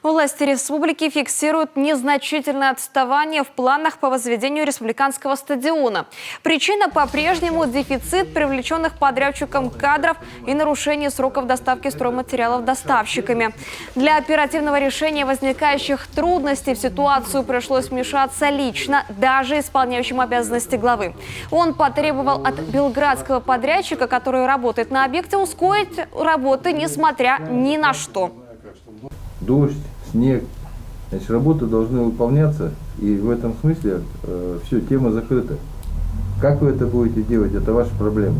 Власти республики фиксируют незначительное отставание в планах по возведению республиканского стадиона. Причина по-прежнему дефицит привлеченных подрядчиком кадров и нарушение сроков доставки стройматериалов доставщиками. Для оперативного решения возникающих трудностей в ситуацию пришлось вмешаться лично, даже исполняющим обязанности главы. Он потребовал от белградского подрядчика, который работает на объекте, ускорить работы, несмотря ни на что. Дождь, снег, значит, работы должны выполняться, и в этом смысле все, тема закрыта. Как вы это будете делать, это ваша проблема.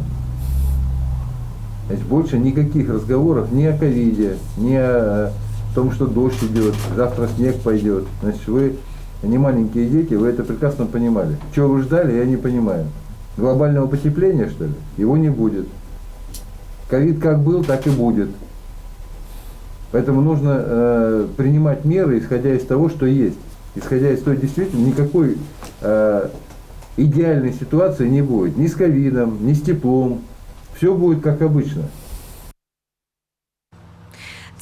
Значит, больше никаких разговоров ни о ковиде, ни о том, что дождь идет, завтра снег пойдет. Значит, вы не маленькие дети, вы это прекрасно понимали. Чего вы ждали, я не понимаю. Глобального потепления, что ли? Его не будет. Ковид как был, так и будет. Поэтому нужно принимать меры, исходя из того, что есть. Исходя из той действительно, никакой идеальной ситуации не будет. Ни с ковидом, ни с теплом. Все будет как обычно.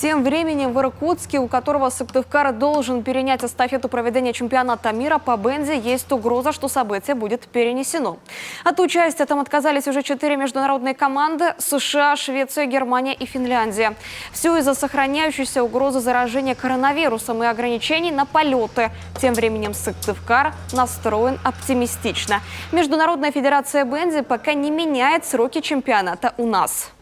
Тем временем в Иркутске, у которого Сыктывкар должен перенять эстафету проведения чемпионата мира по бенди, есть угроза, что событие будет перенесено. От участия там отказались уже 4 международные команды – США, Швеция, Германия и Финляндия. Все из-за сохраняющейся угрозы заражения коронавирусом и ограничений на полеты. Тем временем Сыктывкар настроен оптимистично. Международная федерация бенди пока не меняет сроки чемпионата у нас.